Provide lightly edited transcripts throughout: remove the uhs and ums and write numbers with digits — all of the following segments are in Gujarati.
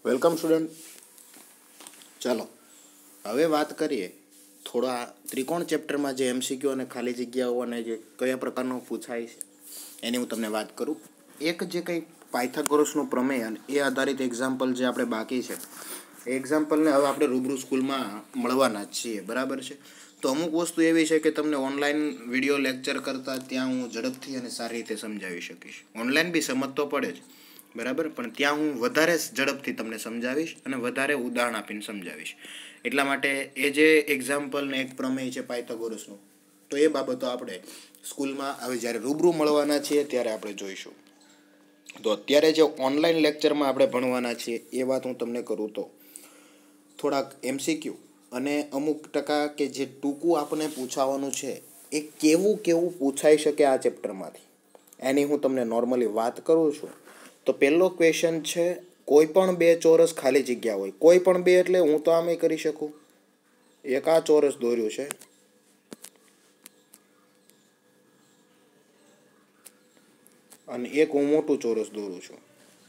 Welcome student. ચાલો હવે વાત કરીએ થોડા ત્રિકોણ ચેપ્ટરમાં જે એમસીક્યુ અને ખાલી જગ્યાઓ અને જે કયા પ્રકારનો પૂછાય છે એની હું તમને વાત કરું. એક જે કંઈ પાયથાગોરસનો પ્રમેય અને એ આધારિત એક્ઝામ્પલ જે આપણે બાકી છે એ એક્ઝામ્પલને હવે આપણે રૂબરૂ સ્કૂલમાં મળવાના જ છીએ, બરાબર છે. તો અમુક વસ્તુ એવી છે કે તમને ઓનલાઈન વિડીયો લેક્ચર કરતાં ત્યાં હું ઝડપથી અને સારી રીતે સમજાવી શકીશ. ઓનલાઈન બી સમજ તો પડે જ, બરાબર, પણ ત્યાં હું વધારે ઝડપથી તમને સમજાવીશ અને વધારે ઉદાહરણ આપીને સમજાવીશ. એટલા માટે એ જે એક્ઝામ્પલ ને એક પ્રમેય છે પાયથાગોરસનું, તો એ બાબતો આપણે સ્કૂલમાં હવે જ્યારે રૂબરૂ મળવાના છીએ ત્યારે આપણે જોઈશું. તો અત્યારે જે ઓનલાઈન લેક્ચરમાં આપણે ભણવાના છીએ એ વાત હું તમને કરું તો થોડાક એમસીક્યુ અને અમુક ટકા કે જે ટૂંકું આપણને પૂછાવાનું છે એ કેવું પૂછાઈ શકે આ ચેપ્ટરમાંથી એની હું તમને નોર્મલી વાત કરું છું. તો પહેલો ક્વેશ્ચન છે, કોઈ પણ બે ચોરસ ખાલી જગ્યા હોય. કોઈ પણ બે એટલે હું તો આમે કરી શકું. એક આ ચોરસ દોર્યું છે અને એક હું મોટું ચોરસ દોરું છું.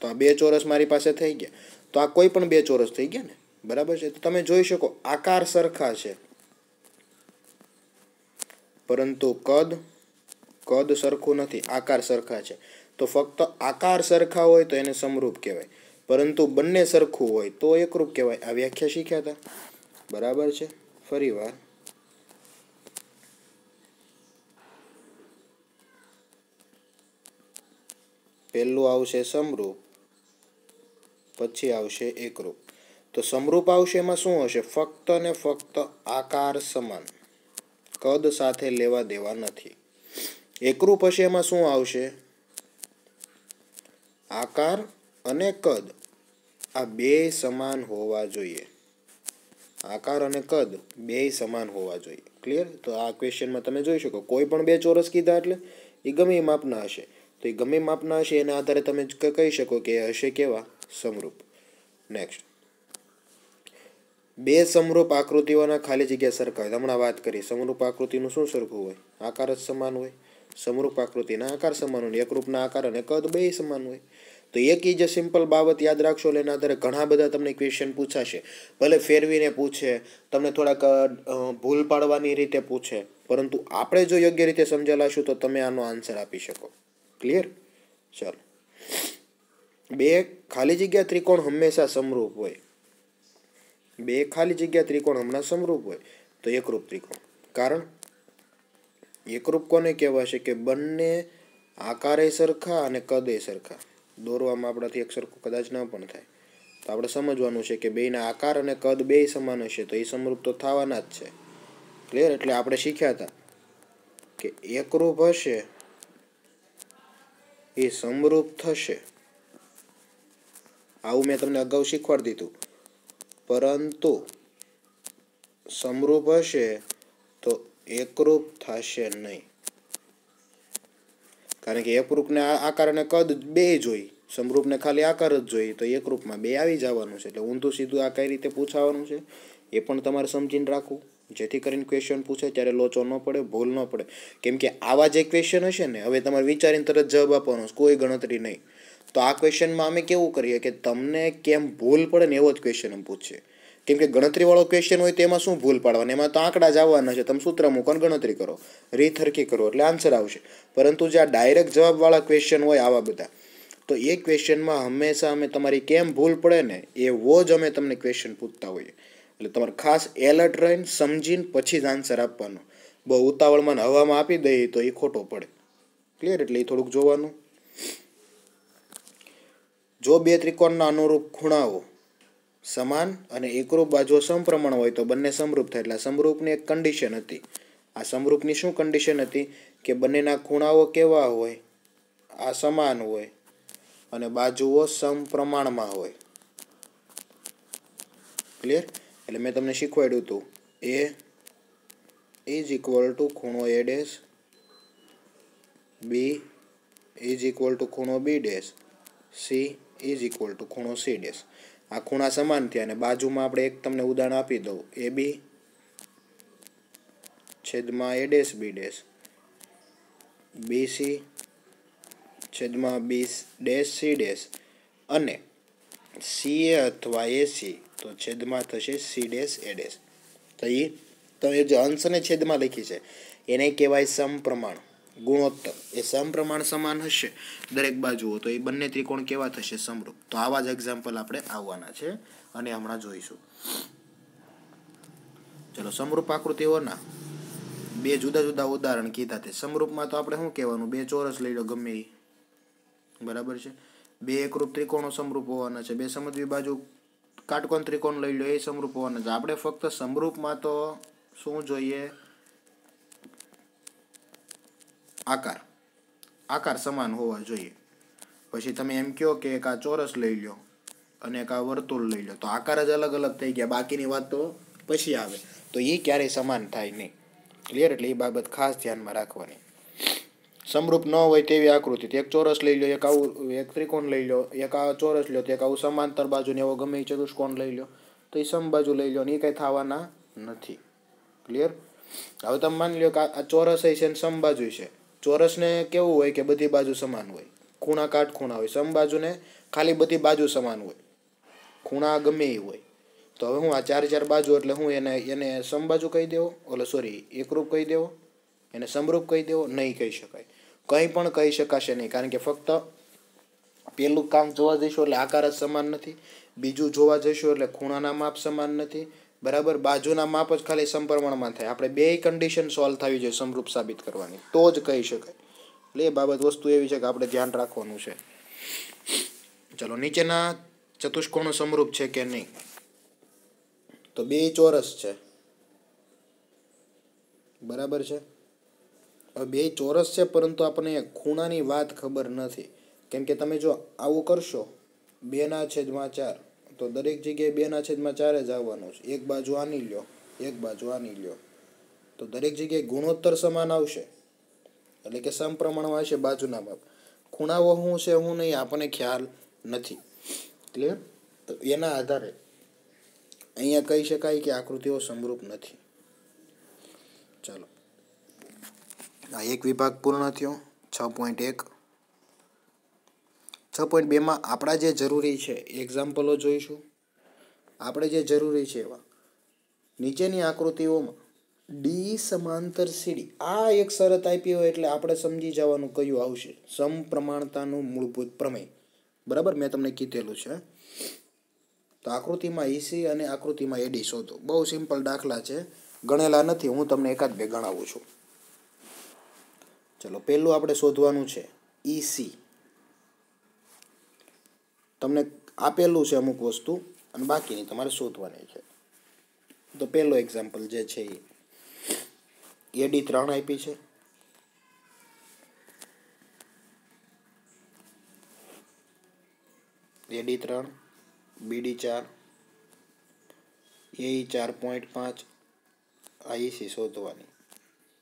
તો આ બે ચોરસ મારી પાસે થઈ ગયા. તો આ કોઈ પણ બે ચોરસ થઈ ગયા ને, બરાબર છે. તો તમે જોઈ શકો આકાર સરખા છે પરંતુ કદ સરખું નથી. આકાર સરખા છે તો ફક્ત આકાર સરખા હોય તો એને સમરૂપ કહેવાય, પરંતુ બંને સરખું હોય તો એકરૂપ કહેવાય. આ વ્યાખ્યા શીખ્યા હતા, બરાબર છે. ફરી વાર પહેલું આવશે સમરૂપ, પછી આવશે એકરૂપ. તો સમરૂપ આવશે એમાં શું હશે? ફક્ત ને ફક્ત આકાર સમાન, કદ સાથે લેવા દેવા નથી. એકરૂપ હશે એમાં શું આવશે? આકાર અને કદ આ બે સમાન હોવા જોઈએ. આકાર અને કદ બે સમાન હોવા જોઈએ. ક્લિયર? તો આ ક્વેશ્ચનમાં તમે જોઈ શકો કોઈ પણ બે ચોરસ કીધા એટલે એ ગમે માપના હશે. તો એ ગમે માપના હશે એના આધારે તમે કહી શકો કે હશે કેવા? સમરૂપ. નેક્સ્ટ, બે સમરૂપ આકૃતિઓના ખાલી જગ્યા સરખા હોય. હમણાં વાત કરી સમરૂપ આકૃતિનું શું સરખું હોય? આકાર જ સમાન હોય. સમરૂપ આકૃતિના આકાર સમાન હોય, એકરૂપના આકાર અને કદ બે સમાન હોય. તો એક જ સિમ્પલ બાબત યાદ રાખશો એટલે એના આધારે ઘણા બધા તમને ક્વેશ્ચન પૂછાશે. ભલે ફેરવીને પૂછે, તમને થોડાક ભૂલ પાડવાની રીતે પૂછે, પરંતુ આપણે જો યોગ્ય રીતે સમજેલાશું તો તમે આનો આન્સર આપી શકો. ક્લિયર? ચાલો, બે ખાલી જગ્યા ત્રિકોણ હંમેશા સમરૂપ હોય. બે ખાલી જગ્યા ત્રિકોણ હમણાં સમરૂપ હોય તો એકરૂપ ત્રિકોણ. કારણ એકરૂપ કોને કહેવાશે? કે બંને આકારે સરખા અને કદે સરખા. દોરવામાં આપણાથી એક સરખું કદાચ ન પણ થાય, તો આપણે સમજવાનું છે કે બેના આકાર અને કદ બે સમાન હશે તો એ સમરૂપ તો થવાના જ છે. ક્લિયર? એટલે આપણે શીખ્યા હતા કે એકરૂપ હશે એ સમરૂપ થશે. આવું મેં તમને અગાઉ શીખવાડી દીધું. પરંતુ સમરૂપ હશે તો એકરૂપ થશે નહીં. કારણ કે એકરૂપને આકાર અને કદ બે જોઈ, સમરૂપને ખાલી આકાર જ જોઈએ, તો એકરૂપમાં બે આવી જવાનું છે. એટલે ઊંધું સીધું આ કઈ રીતે પૂછાવાનું છે એ પણ તમારે સમજીને રાખવું, જેથી કરીને ક્વેશ્ચન પૂછે ત્યારે લોચો ન પડે, ભૂલ ન પડે. કેમ કે આવા જે ક્વેશ્ચન હશે ને, હવે તમારે વિચારીને તરત જવાબ આપવાનો, કોઈ ગણતરી નહીં. તો આ ક્વેશ્ચનમાં અમે કેવું કરીએ કે તમને કેમ ભૂલ પડે ને એવો જ ક્વેશ્ચન અમે પૂછીએ. કેમ કે ગણતરીવાળો ક્વેશ્ચન હોય તો એમાં શું ભૂલ પાડવાની? એમાં તો આંકડા જ આવવાના છે. તમે સૂત્ર મૂકો ને ગણતરી કરો, રીત હરખી કરો એટલે આન્સર આવશે. પરંતુ જે આ ડાયરેક્ટ જવાબવાળા ક્વેશ્ચન હોય આવા બધા, તો એ ક્વેશ્ચનમાં હંમેશા અમે તમારી કેમ ભૂલ પડે ને એવો જ અમે તમને ક્વેશ્ચન પૂછતા હોઈએ. એટલે તમારે ખાસ એલર્ટ રહીને સમજીને પછી જ આન્સર આપવાનો. બહુ ઉતાવળમાં હવામાં આપી દઈએ તો એ ખોટો પડે. ક્લિયર? એટલે એ થોડુંક જોવાનું. જો બે ત્રિકોણના અનુરૂપ ખૂણાઓ સમાન અને એકરૂપ બાજુઓ સમપ્રમાણ હોય તો બંને સમરૂપ થાય. એટલે સમરૂપની એક કન્ડિશન હતી. આ સમરૂપની શું કન્ડિશન હતી? કે બંનેના ખૂણાઓ કેવા હોય? આ સમાન હોય અને બાજુઓ સમપ્રમાણમાં હોય. ક્લિયર? એટલે મેં તમને શીખવાડ્યું હતું એ ઇઝ ઇક્વલ ટુ ખૂણો A dash, B is equal to ખૂણો B dash, C is equal to ખૂણો સી ડેશ. આ ખૂણા સમાન થયા અને બાજુમાં આપણે એક તમને ઉદાહરણ આપી દઉં, એ બી છેદમાં A dash B dash, B C છેદમાં બી ડેશ સી ડેશ, અને CA અથવા AC તો છેદમાં થશે C ડેશ A ડેશ. તો એ તમે જે અંશને છેદમાં લખી છે એને કહેવાય સમપ્રમાણ ગુણોત્તર. એ સમપ્રમાણ સમાન હશે દરેક બાજુઓ તો એ બંને ત્રિકોણ કેવા થશે? સમરૂપ. તો આવા જ એક્ઝામ્પલ આપણે આવવાના છે અને હમણાં જોઈશું. ચલો, સમરૂપ આકૃતિઓના બે જુદા જુદા ઉદાહરણ કીધા તે. સમરૂપમાં તો આપણે શું કહેવાનું? બે ચોરસ લઈ લો ગમે એ, બરાબર છે. બે એકરૂપ ત્રિકોણો સમરૂપ હોવાના છે. બે સમદ્વિ બાજુ કાટકોણ ત્રિકોણ લઈ લો એ સમરૂપ હોવાના છે. આપણે ફક્ત સમરૂપમાં તો શું જોઈએ? આકાર સમાન હોવા જોઈએ. પછી તમે એમ કહો કે એક આ ચોરસ લઈ લો અને એક આ વર્તુળ લઈ લો તો આકાર જ અલગ અલગ થઈ ગયા, બાકીની વાત તો પછી આવે. તો એ ક્યારેય સમાન થાય નહીં. ક્લિયર? એટલે એ બાબત ખાસ ધ્યાનમાં રાખવાની. સમરૂપ ન હોય તેવી આકૃતિ, એક ચોરસ લઈ લો, એક આવું એક ત્રિકોણ લઈ લો, એક આ ચોરસ લો તો એક આવું સમાંતર બાજુ ને એવો ગમે એ ચતુષ્કોણ લઈ લો તો એ સમબાજુ લઈ લો ને એ કંઈ થવાના નથી. ક્લિયર? હવે તમે માની લો કે આ ચોરસ છે ને સમબાજુ છે. ચોરસને કેવું હોય કે બધી બાજુ સમાન હોય, ખૂણા કાટખૂણા હોય. સમબાજુને ખાલી બધી બાજુ સમાન હોય, ખૂણા ગમે એ હોય. તો હવે હું આ ચાર ચાર બાજુ એટલે હું એને સમબાજુ કહી દેવો? એકરૂપ કહી દેવો? એને સમરૂપ કહી દેવો? નહીં કહી શકાય. કંઈ પણ કહી શકાશે નહીં, કારણ કે ફક્ત પેલું કામ જોવા જઈશું એટલે આકાર જ સમાન નથી, બીજું જોવા જઈશું એટલે ખૂણાના માપ સમાન નથી, બરાબર? બાજુના માપ જ ખાલી સમપ્રમાણમાં થાય. આપણે બે કન્ડિશન સોલ્વ થવી જોઈએ સમરૂપ સાબિત કરવાની, તો જ કહી શકાય. એટલે એ બાબત વસ્તુ એવી છે કે આપણે ધ્યાન રાખવાનું છે. ચલો, નીચેના ચતુષ્કોણો સમરૂપ છે કે નહીં? તો બે ચોરસ છે, બરાબર છે. હવે બે ચોરસ છે પરંતુ આપણને ખૂણાની વાત ખબર નથી. કેમ કે તમે જો આવું કરશો 2/4 તો દરેક જગ્યાએ 2/4 જ આવવાનું છે. એક બાજુ આની લ્યો, એક બાજુ આની લ્યો તો દરેક જગ્યાએ ગુણોત્તર સમાન આવશે, એટલે કે સમપ્રમાણમાં હશે બાજુના માપ. ખૂણાઓ શું છે શું નહીં આપણને ખ્યાલ નથી. ક્લિયર? તો એના આધારે અહીંયા કહી શકાય કે આકૃતિઓ સમરૂપ નથી. ચાલો, આ એક વિભાગ પૂર્ણ થયો. 6.1. 6.2માં આપણા જે જરૂરી છે એક્ઝામ્પલો જોઈશું. આપણે જે જરૂરી છે એવા નીચેની આકૃતિઓમાં ડી સમાંતર સીડી, આ એક શરત આપી હોય એટલે આપણે સમજી જવાનું કયું આવશે? સમપ્રમાણતાનું મૂળભૂત પ્રમેય. બરાબર? મેં તમને કીધેલું છે. તો આકૃતિમાં ઈસી અને આકૃતિમાં એડી શોધો. બહુ સિમ્પલ દાખલા છે, ગણેલા નથી. હું તમને એકાદ બે ગણાવું છું. ચલો, પહેલું આપણે શોધવાનું છે ઈસી. તમને આપેલું છે અમુક વસ્તુ અને બાકીની તમારે શોધવાની છે. તો પહેલો એક્ઝામ્પલ જે છે એ એડી 3 આપી છે, એડી 3, બીડી 4, એઈ 4.5, આ ઈસી શોધવાની.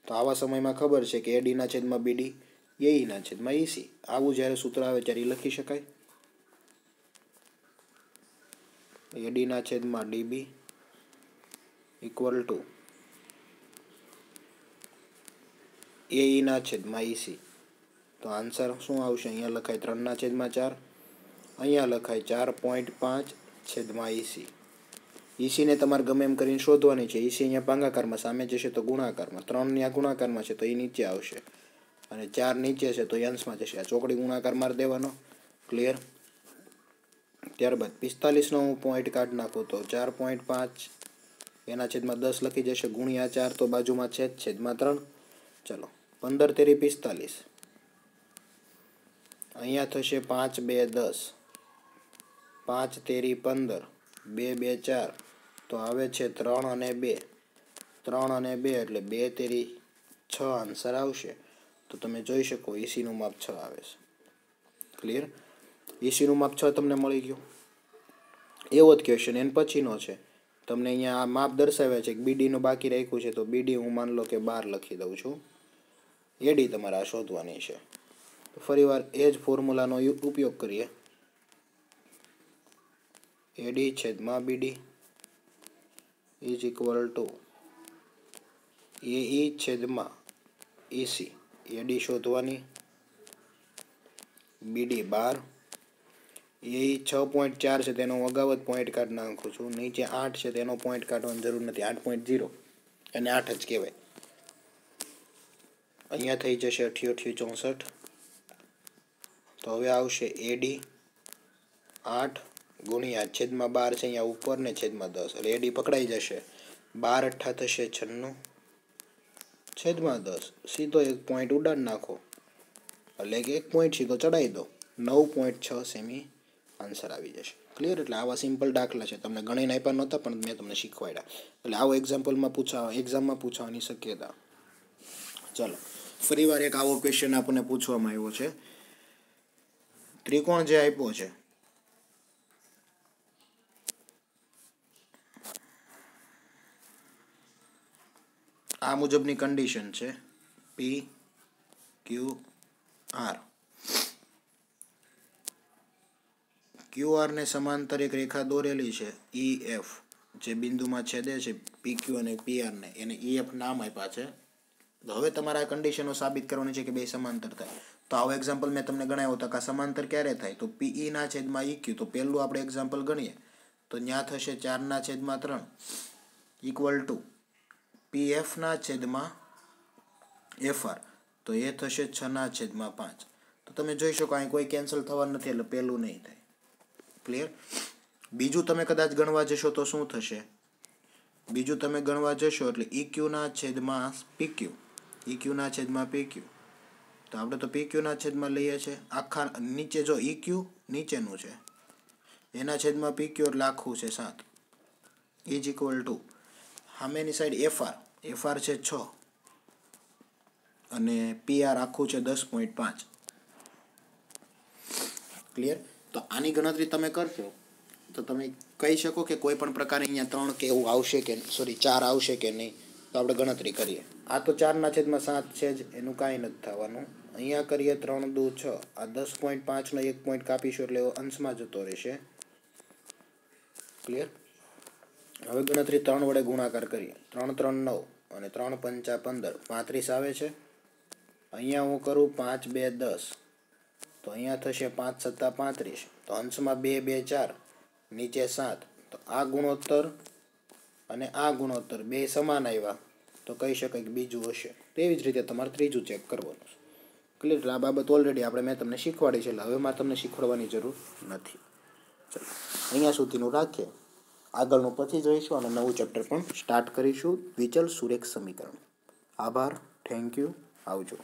તો આવા સમયમાં ખબર છે કે એડીના છેદમાં બીડી, એઈના છેદમાં ઈસી. આવું જ્યારે સૂત્ર આવે ત્યારે લખી શકાય. એડીના છેદમાં ડીબી ઇક્વલ ટુ એઈના છેદમાં ઈસી. તો આન્સર શું આવશે? અહીંયા લખાય 3/4, અહીંયા લખાય 4.5 છેદમાં ઈસી. ઈસીને તમારે ગમે એમ કરીને શોધવાની છે. ઈસી અહીંયા ભાગાકારમાં, સામે જશે તો ગુણાકારમાં. 3 આ ગુણાકારમાં છે તો એ નીચે આવશે અને 4 નીચે છે તો એ અંશમાં જશે. આ ચોકડી ગુણાકાર મારી દેવાનો. ક્લિયર? ત્યારબાદ 45નો હું પોઈન્ટ કાઢી નાખું તો 4.5 એના છેદમાં 10 લખી જશે, ગુણ્યા 4 તો બાજુમાં છે છેદમાં 3. ચલો, 15 તેરી 45, અહીંયા થશે 5 2 10, 5 તેરી 15, 2 2 4 તો આવે છે 3 અને 2, 3 અને 2 એટલે 2 તેરી 6 આન્સર આવશે. તો તમે જોઈ શકો ઈસીનું માપ 6 આવે છે. ક્લિયર? ઈસીનું માપ 6 તમને મળી ગયું. એવો જ ક્વેશ્ચન એન પછીનો છે. તમને અહીંયા આ માપ દર્શાવ્યા છે કે બીડીનું બાકી રાખ્યું છે તો બીડી હું માન લો કે 12 લખી દઉં છું. એડી તમારે આ શોધવાની છે. તો ફરીવાર એ જ ફોર્મ્યુલાનો ઉપયોગ કરીએ. એડી છેદમાં બીડી ઇઝ ઇક્વલ ટુ એઈ છેદમાં ઈસી. એડી શોધવાની, બીડી 12, એ 6.4 છે તેનો અગાઉ જ પોઈન્ટ કાઢી નાખું છું. નીચે 8 છે તેનો પોઈન્ટ કાઢવાની જરૂર નથી. 8.0 અને 8 જ કહેવાય. અહીંયા થઈ જશે 88 64. તો હવે આવશે એડી 8 ગુણ્યા છેદમાં 12 છે અહીંયા ઉપર ને છેદમાં 10 એટલે એડી પકડાઈ જશે. 12 8 થશે 96 છેદમાં 10 સીધો એક પોઈન્ટ ઉડાડી નાખો એટલે કે એક પોઈન્ટ સીધો ચડાવી દો 9.6 સેમી આન્સર આવી જશે. ક્લિયર? એટલે આવા સિમ્પલ દાખલા છે. તમને ગણીને આપ્યા નહોતા પણ મેં તમને શીખવાડ્યા. એટલે આવો એક્ઝામમાં પૂછવાની શક્યતા. ચાલો ફરીવાર એક આવો ક્વેશ્ચન આપણને પૂછવામાં આવ્યો છે. ત્રિકોણ જે આપ્યો છે આ મુજબની કન્ડિશન છે પી ક્યુ આર. ક્યુ આર ને સમાંતર એક રેખા દોરેલી છે ઈ એફ જે બિંદુમાં છેદે છે પી ક્યુ અને પી આર ને, એને ઈ એફ નામ આપ્યા છે. તો હવે તમારે આ કન્ડિશનો સાબિત કરવાની છે કે બે સમાંતર થાય. તો આવો એક્ઝામ્પલ મેં તમને ગણાવ્યો હતો કે આ સમાંતર ક્યારે થાય? તો પીઈ ના છેદમાં ઈ ક્યુ. તો પહેલું આપણે એક્ઝામ્પલ ગણીએ તો ત્યાં થશે 4/3 ઇક્વલ ટુ પી એફ ના છેદમાં એફ આર. તો એ થશે 6/5. તો તમે જોઈ શકો અહીં કોઈ કેન્સલ થવાનું નથી એટલે પહેલું નહીં થાય. ક્લિયર? બીજું તમે કદાચ ગણવા જશો તો શું થશે? બીજું તમે ગણવા જશો એટલે EQ ના છેદમાં PQ. EQ ના છેદમાં PQ. તો આપણે તો PQ ના છેદમાં લઈએ છીએ. આખા નીચે જો EQ નીચેનું છે એના છેદમાં PQ એટલે આખું છે 7 ઇઝ ઇક્વલ ટુ સામેની સાઈડ FR છે 6 અને PR આખું છે 10.5. ક્લિયર? તો આની ગણતરી તમે કરશો તો તમે કહી શકો કે કોઈ પણ પ્રકારે અહીંયા 3 કે એવું આવશે કે 4 આવશે કે નહીં. તો આપણે ગણતરી કરીએ. આ તો 4/7 છે જ, એનું કાંઈ નથી થવાનું. અહીંયા કરીએ 3 દુ 6. આ 10.5 નો 1 પોઈન્ટ કાપીશું એટલે અંશમાં જતો રહેશે. ક્લિયર? હવે ગણતરી 3 વડે ગુણાકાર કરીએ. 3 3 9 અને 3 5 15 35 આવે છે. અહીંયા હું કરું 5 2 10 તો અહીંયા થશે 5 7 35. તો અંશમાં 2 2 4 નીચે 7. તો આ ગુણોત્તર અને આ ગુણોત્તર બે સમાન આવ્યા તો કહી શકાય કે બીજું હશે. તેવી જ રીતે તમારે ત્રીજું ચેક કરવાનું છે. ક્લિયર? એટલે આ બાબત ઓલરેડી મેં તમને શીખવાડી છે એટલે હવે મારે તમને શીખવાડવાની જરૂર નથી. ચલો અહીંયા સુધીનું રાખીએ. આગળનું પછી જોઈશું અને નવું ચેપ્ટર પણ સ્ટાર્ટ કરીશું. દ્વિચલ સુરેખ સમીકરણ. આભાર. Thank you. આવજો.